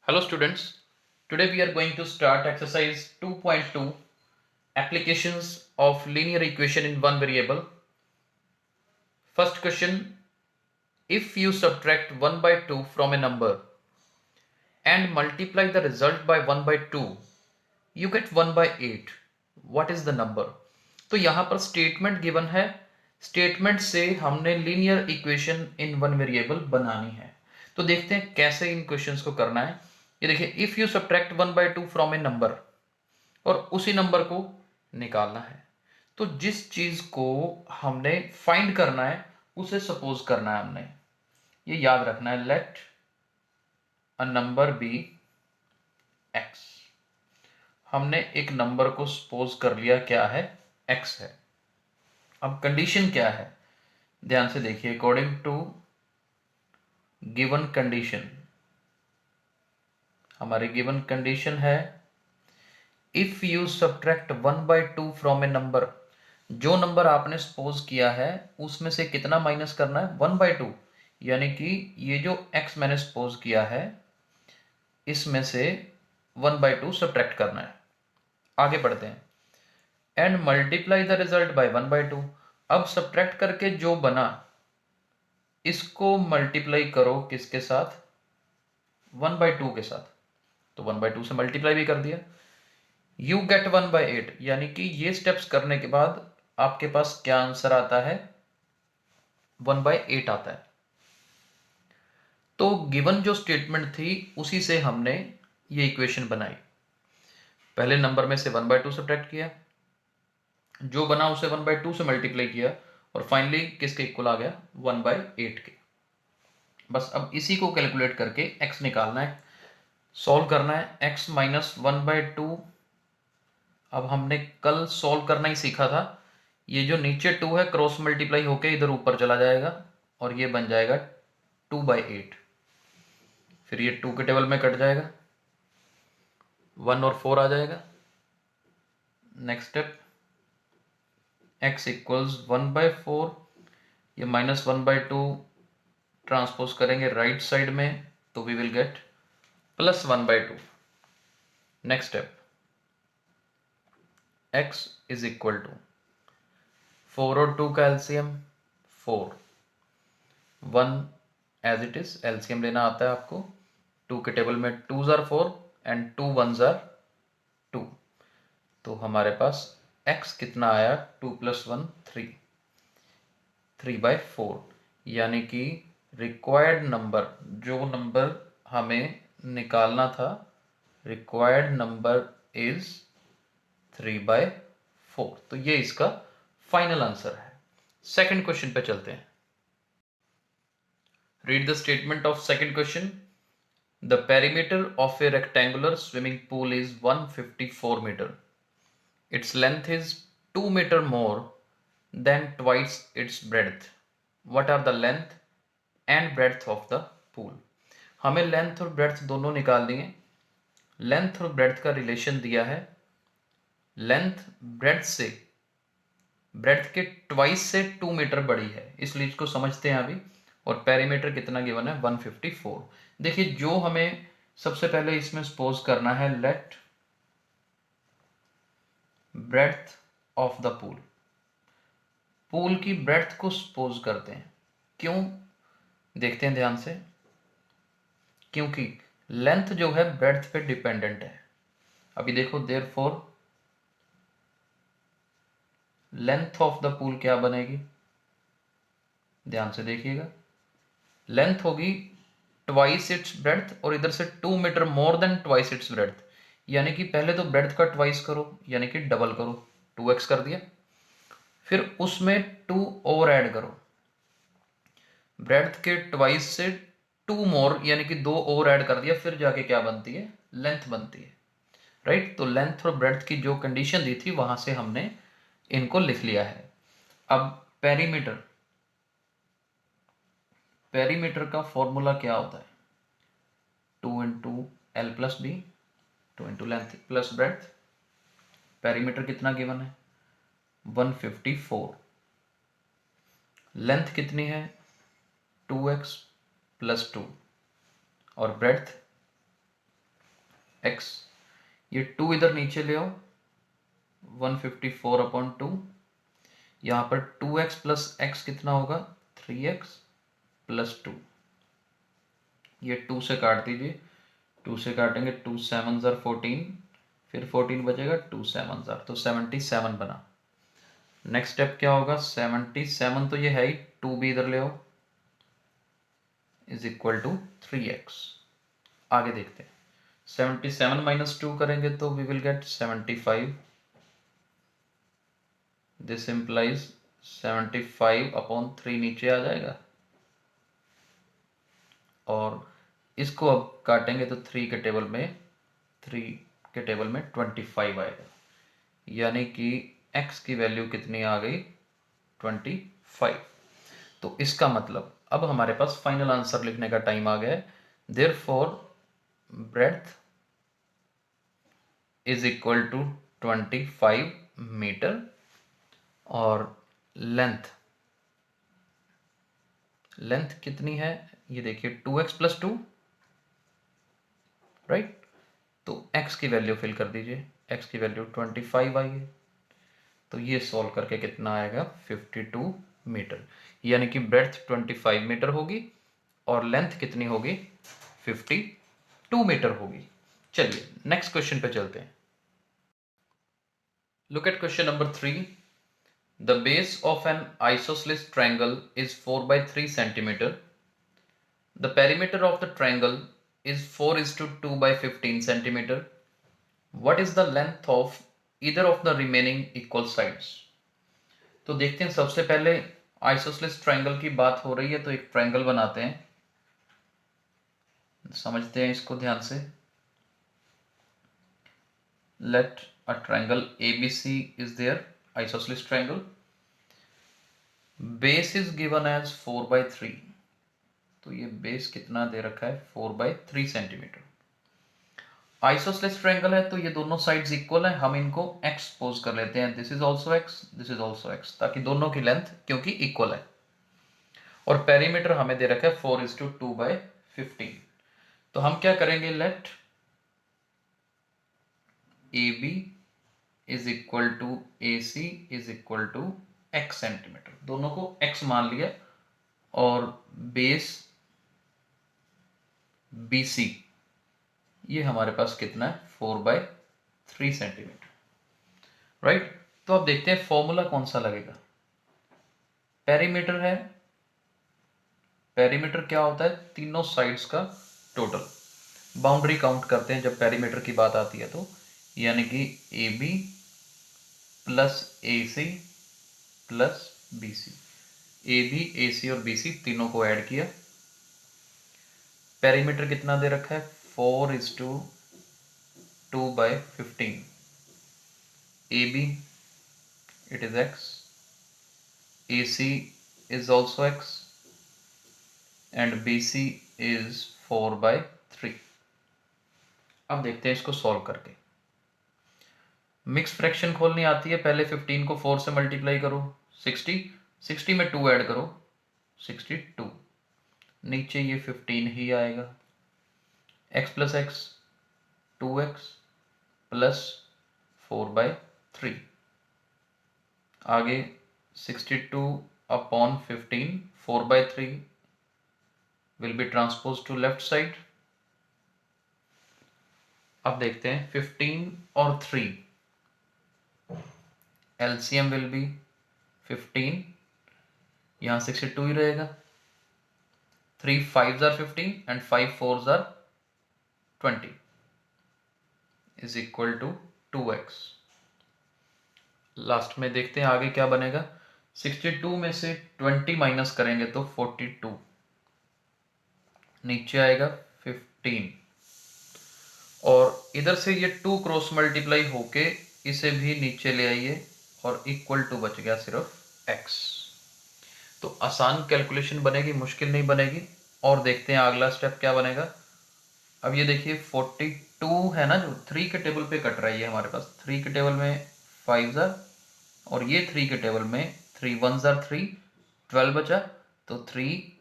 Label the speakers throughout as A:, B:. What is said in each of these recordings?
A: Hello students, today we are going to start exercise 2.2 applications of linear equation in one variable. First question, if you subtract 1 by 2 from a number and multiply the result by 1 by 2, you get 1 by 8. What is the number? तो यहाँ पर statement given है, statement से हमने linear equation in one variable बनानी है। तो देखते हैं कैसे इन क्वेश्चंस को करना है। ये देखिए, if you subtract 1 by 2 from A number और उसी नंबर को निकालना है, तो जिस चीज को हमने फाइंड करना है उसे सपोज करना है हमने, ये याद रखना है। Let a number be x, हमने एक नंबर को सपोज कर लिया क्या है, एक्स है। अब कंडीशन क्या है, ध्यान से देखिए। अकॉर्डिंग टू गिवन कंडीशन, हमारी गिवन कंडीशन है if you subtract 1 by 2 from A number, जो नंबर आपने सपोज किया है उसमें से कितना माइनस करना है, 1 by 2, यानी कि ये जो x मैंने सपोज किया है इसमें से 1 by 2 सब्ट्रैक्ट करना है। आगे बढ़ते हैं। And multiply the result by 1 by 2, अब सब्ट्रैक्ट करके जो बना इसको मल्टीप्लाई करो किसके साथ, 1 by 2 के साथ। तो 1 by 2 से मल्टीप्लाई भी कर दिया। यू गेट 1 by 8, यानी कि ये स्टेप्स करने के बाद आपके पास क्या आंसर आता है, 1 by 8 आता है। तो गिवन जो स्टेटमेंट थी उसी से हमने ये इक्वेशन बनाई। पहले नंबर में से 1 by 2 सब्ट्रैक्ट किया, जो बना उसे 1 by 2 से मल्टीप्लाई किया और फाइनली किसके इक्वल आ गया, 1 by 8 के। बस अब इसी को कैलकुलेट करके x निकालना है, सॉल्व करना है। x माइनस 1 by 2, अब हमने कल सॉल्व करना ही सीखा था। ये जो नीचे 2 है क्रॉस मल्टीप्लाई होके इधर ऊपर चला जाएगा और ये बन जाएगा 2 by 8। फिर ये 2 के टेबल में कट जाएगा, 1 और 4 आ जाएगा। Next step, x equals 1 by 4, ये माइनस 1 by 2 ट्रांसपोज करेंगे राइट साइड में तो we will get plus 1 by 2। Next step, x is equal to 4 और 2 का LCM 4, 1 as it is, LCM लेना आता है आपको। 2 के टेबल में 2s are 4 and 2 1s are 2, तो हमारे पास x कितना आया, 2 + 1 3, 3 by 4, यानी कि रिक्वायर्ड नंबर, जो नंबर हमें निकालना था, रिक्वायर्ड नंबर इज 3 by 4। तो ये इसका फाइनल आंसर है। सेकंड क्वेश्चन पे चलते हैं। Read the statement of second question. The perimeter of a rectangular swimming pool is 154 meter. Its length is 2 meter more than twice its breadth. What are the length and breadth of the pool? हमें length और breadth दोनों निकालनी है। Length और breadth का relation दिया है, length breadth से, ब्रेड्थ के ट्वाइस से 2 मीटर बड़ी है, इसलिए इसको समझते हैं अभी। और पेरीमीटर कितना गिवन है, 154। देखिए, जो हमें सबसे पहले इसमें सपोज करना है, let breadth of the pool, pool की ब्रेड्थ को सपोज करते हैं। क्यों, देखते हैं ध्यान से। क्योंकि लेंथ जो है ब्रेड्थ पे डिपेंडेंट है। अभी देखो, therefore length of the pool क्या बनेगी, ध्यान से देखिएगा। लेंथ होगी ट्वाइस इट्स ब्रेड्थ, और इधर से 2 मीटर more than twice its breadth, यानी कि पहले तो ब्रेड्थ का ट्वाइस करो, यानी कि डबल करो, 2x कर दिया। फिर उसमें 2 और ऐड करो, ब्रेड्थ के ट्वाइस से 2 मोर, यानी कि 2 और ऐड कर दिया, फिर जाके क्या बनती है, लेंथ बनती है। राइट, तो लेंथ और ब्रेड्थ की जो कंडीशन दी थी वहां से हमने इनको लिख लिया है। अब पेरीमीटर, पेरीमीटर का फॉर्मूला क्या होता है, 2 into L plus B, 2 into length plus breadth. Perimeter कितना गिवन है, 154। लेंथ कितनी है, 2x + 2, और ब्रेड्थ x, ये 2 इधर नीचे ले आओ, 154/2, यहाँ पर 2x प्लस x कितना होगा 3x प्लस 2, ये 2 से काट दीजिए, 2 से काटेंगे 2 7 ज़र 14, फिर 14 बचेगा 2 7 ज़र, तो 77 बना। नेक्स्ट स्टेप क्या होगा, 77 तो ये है ही, 2 भी इधर ले आओ, इज इक्वल टू 3x। आगे देखते हैं, 77 माइनस 2 करेंगे तो we will get 75, this implies 75/3 नीचे आ जाएगा, और इसको अब काटेंगे तो 3 के टेबल में 25 आएगा, यानी कि x की वैल्यू कितनी आ गई 25। तो इसका मतलब अब हमारे पास फाइनल आंसर लिखने का टाइम आ गया है। Therefore breadth is equal to 25 metre और लेंथ कितनी है, ये देखिए 2x प्लस 2, राइट। तो x की वैल्यू फिल कर दीजिए, x की वैल्यू 25 आई है, तो ये सॉल्व करके कितना आएगा 52 मीटर, यानी कि ब्रेड्थ 25 मीटर होगी और लेंथ कितनी होगी 52 मीटर होगी। चलिए नेक्स्ट क्वेश्चन पे चलते हैं। Look at question number 3। The base of N isosceles triangle is 4/3 centimetre. The perimeter of the triangle is 4:2/15 centimeter. What is the length of either of the remaining equal sides? तो देखते हैं, सबसे पहले isosceles triangle की बात हो रही है तो एक ट्रायंगल बनाते हैं, समझते हैं इसको ध्यान से। Let a triangle ABC is there, isosceles triangle. Base is given as 4/3, तो ये बेस कितना दे रखा है 4/3 सेंटीमीटर। आइसोसेलेस ट्रायंगल है तो ये दोनों साइड्स इक्वल है, हम इनको x सपोज कर लेते हैं, this is also x, this is also x, ताकि दोनों की लेंथ क्योंकि इक्वल है। और पेरीमीटर हमें दे रखा है 4:2/15। तो हम क्या करेंगे, let AB is equal to AC is equal to x centimetre, दोनों को x मान लिया, और बेस BC ये हमारे पास कितना है 4/3 सेंटीमीटर, राइट। तो अब देखते हैं फॉर्मूला कौन सा लगेगा। पेरीमीटर है, पेरीमीटर क्या होता है, तीनों साइड्स का टोटल। बाउंड्री काउंट करते हैं जब पेरीमीटर की बात आती है तो, यानी कि AB plus AC plus BC, AB AC और BC तीनों को ऐड किया। पेरीमीटर कितना दे रखा है 4:2/15। AB it is x, AC is also x and BC is 4/3। अब देखते हैं इसको सॉल्व करके। मिक्स फ्रैक्शन खोलनी आती है, पहले 15 को 4 से मल्टीप्लाई करो, 60 में 2 ऐड करो 62, नीचे ये 15 ही आएगा। x plus x 2x plus 4/3, आगे 62/15 4/3 will be transpose to left side. अब देखते हैं 15 और 3, LCM विल बी 15, यहाँ 62 ही रहेगा, 3 5s are 15 and 5 4s are 20 is equal to 2x। Last में देखते हैं आगे क्या बनेगा, 62 में से 20 माइनस करेंगे तो 42, नीचे आएगा 15, और इधर से ये 2 क्रॉस मल्टीप्लाई होके इसे भी नीचे ले आइए और इक्वल टू बच गया सिर्फ x। तो आसान कैलकुलेशन बनेगी, मुश्किल नहीं बनेगी। और देखते हैं अगला स्टेप क्या बनेगा। अब ये देखिए 42 है ना, जो 3 के टेबल पे कट रहा है, ये हमारे पास 3 के टेबल में 5 जार, और ये 3 के टेबल में 3 1 जार 3, 12 बचा, तो 3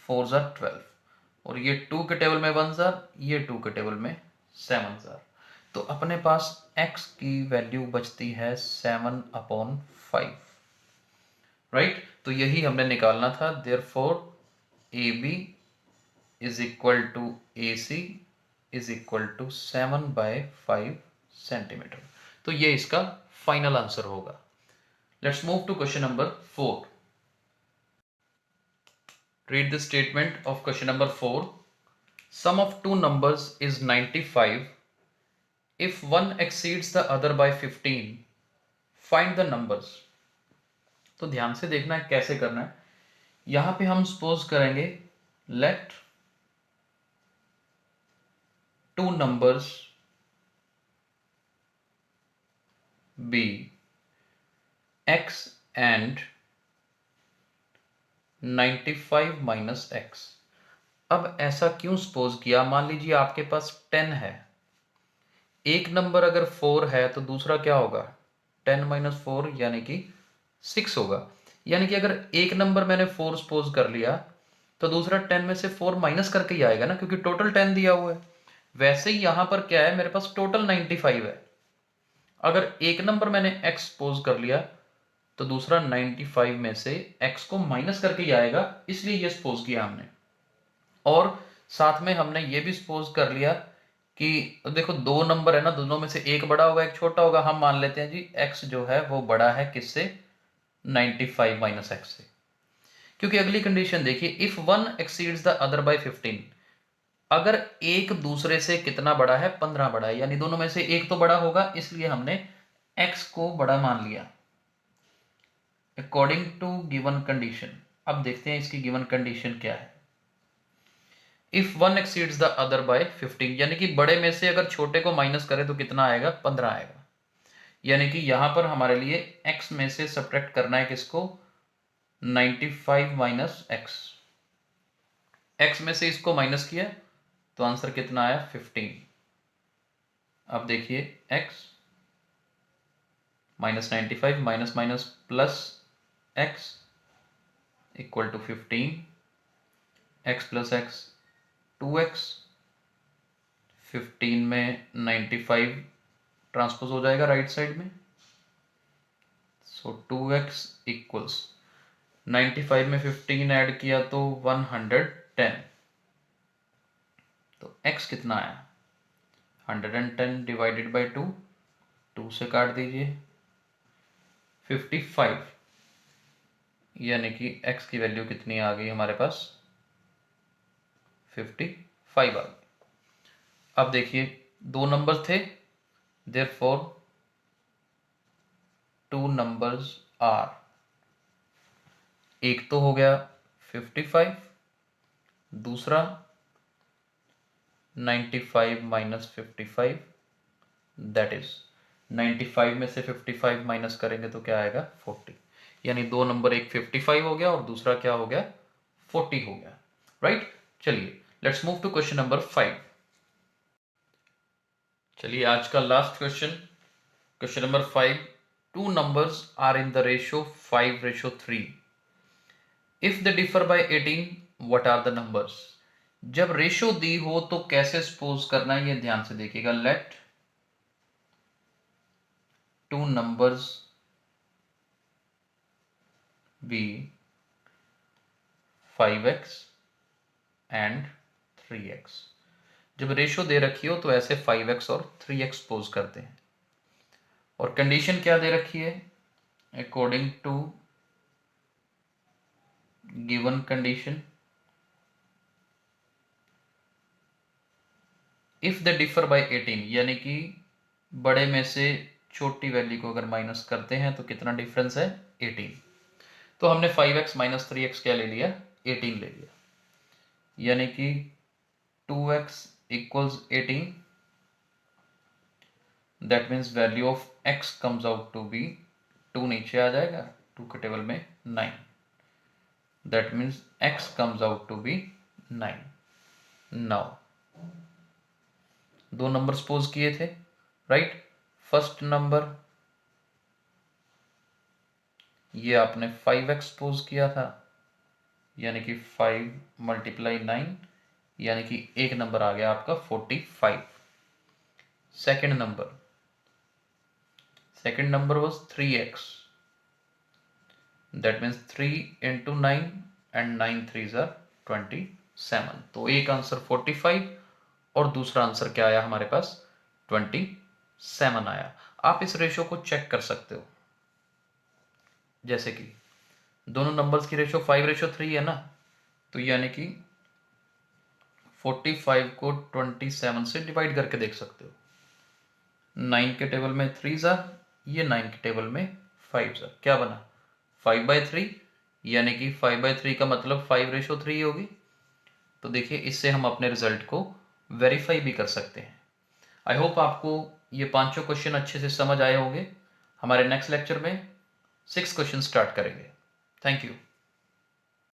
A: 4 जार 12, और ये 2 के टेबल में 1 जार, ये 2 के टेबल में 7,000। तो अपने पास x की वैल्यू बचती है 7/5, राइट। तो यही हमने निकालना था। Therefore AB is equal to AC is equal to 7/5 centimetre. तो ये इसका फाइनल आंसर होगा। Let's move to question number 4। Read the statement of question number 4। Sum of two numbers is 95. If one exceeds the other by 15, find the numbers. तो ध्यान से देखना है कैसे करना है। यहां पे हम सपोज करेंगे let two numbers be x and 95 minus x। अब ऐसा क्यों सपोज किया? मान लीजिए आपके पास 10 है, एक नंबर अगर 4 है तो दूसरा क्या होगा? 10 माइनस 4 यानी कि 6 होगा। यानी कि अगर एक नंबर मैंने 4 सपोज कर लिया तो दूसरा 10 में से 4 माइनस करके ही आएगा ना, क्योंकि टोटल 10 दिया हुआ है। वैसे ही यहां पर क्या है, मेरे पास टोटल 95 है। अगर एक नंबर मैंने x सपोज कर लिया तो दूसरा 95 में से x को माइनस करके ही आएगा, इसलिए ये सपोज किया हमने। और साथ में हमने ये भी सपोज कर लिया कि देखो दो नंबर है ना, दोनों में से एक बड़ा होगा एक छोटा होगा। हम मान लेते हैं जी x जो है वो बड़ा है किससे? 95 माइनस x से। क्योंकि अगली कंडीशन देखिए, if one exceeds the other by 15। अगर एक दूसरे से कितना बड़ा है? 15 बड़ा है, यानी दोनों में से एक तो बड़ा होगा, इसलिए हमने x को बड़ा मान लिया अकॉर्डिंग टू गिवन कंडीशन। अब देखते हैं इसकी गिवन कंडीशन क्या है। If one exceeds the other by 15, यानी कि बड़े में से अगर छोटे को माइनस करें तो कितना आएगा? 15 आएगा। यानी कि यहां पर हमारे लिए x में से सब्ट्रैक्ट करना है किसको? 95 माइनस x। x में से इसको माइनस किया तो आंसर कितना आया? 15। अब देखिए x minus 95 minus minus plus x equal to 15। x plus x 2x। 15 में 95 ट्रांसपोज हो जाएगा राइट साइड में, सो 2x इक्वल्स 95 में 15 ऐड किया तो 110। तो x कितना आया? 110 डिवाइडेड बाई 2, 2 से काट दीजिए 55, यानी कि x की वैल्यू कितनी आ गई हमारे पास? 55 आ गई। अब देखिए दो नंबर थे, देयरफॉर टू नंबर्स आर, एक तो हो गया 55, दूसरा 95 माइनस 55, दैट इज 95 में से 55 माइनस करेंगे तो क्या आएगा? 40। यानी दो नंबर, एक 55 हो गया और दूसरा क्या हो गया? 40 हो गया, राइट। चलिए let's move to question number 5। चलिए आज का last question, question number 5। Two numbers are in the ratio 5:3। If they differ by 18, what are the numbers? जब रेशियो दी हो तो कैसे सपोज करना है, ये ध्यान से देखिएगा। Let two numbers be 5x and 3x। जब रेशियो दे रखी हो तो ऐसे 5x और 3x सपोज करते हैं। और कंडीशन क्या दे रखी है? According to given condition, if they differ by 18, यानी कि बड़े में से छोटी वैल्यू को अगर माइनस करते हैं तो कितना डिफरेंस है? 18। तो हमने 5x माइनस 3x क्या ले लिया? 18 ले लिया, यानी कि 2x equals 18। That means value of x comes out to be 2 नीचे आ जाएगा, 2 के टेबल में 9। That means x comes out to be 9। Now दो नंबर सपोज किए थे, राइट। फर्स्ट नंबर ये आपने 5x सपोज किया था, यानी कि 5 मल्टीप्लाई 9, यानी कि एक नंबर आ गया आपका 45। second number was 3x. That means 3 into 9 and 9 3s are 27. तो एक आंसर 45 और दूसरा आंसर क्या आया हमारे पास 27 आया। आप इस रेशो को चेक कर सकते हो, जैसे कि दोनों नंबर्स की रेशो 5:3 है ना, तो यानी कि 45 को 27 से डिवाइड करके देख सकते हो। 9 के टेबल में 3s are, ये 9 के टेबल में 5s are, क्या बना 5/3, यानी कि 5/3 का मतलब 5:3 होगी। तो देखिए इससे हम अपने रिजल्ट को वेरीफाई भी कर सकते हैं। आई होप आपको ये पांचों क्वेश्चन अच्छे से समझ आए होंगे। हमारे नेक्स्ट लेक्चर में 6 क्वेश्चन स्टार्ट करेंगे। Thank you.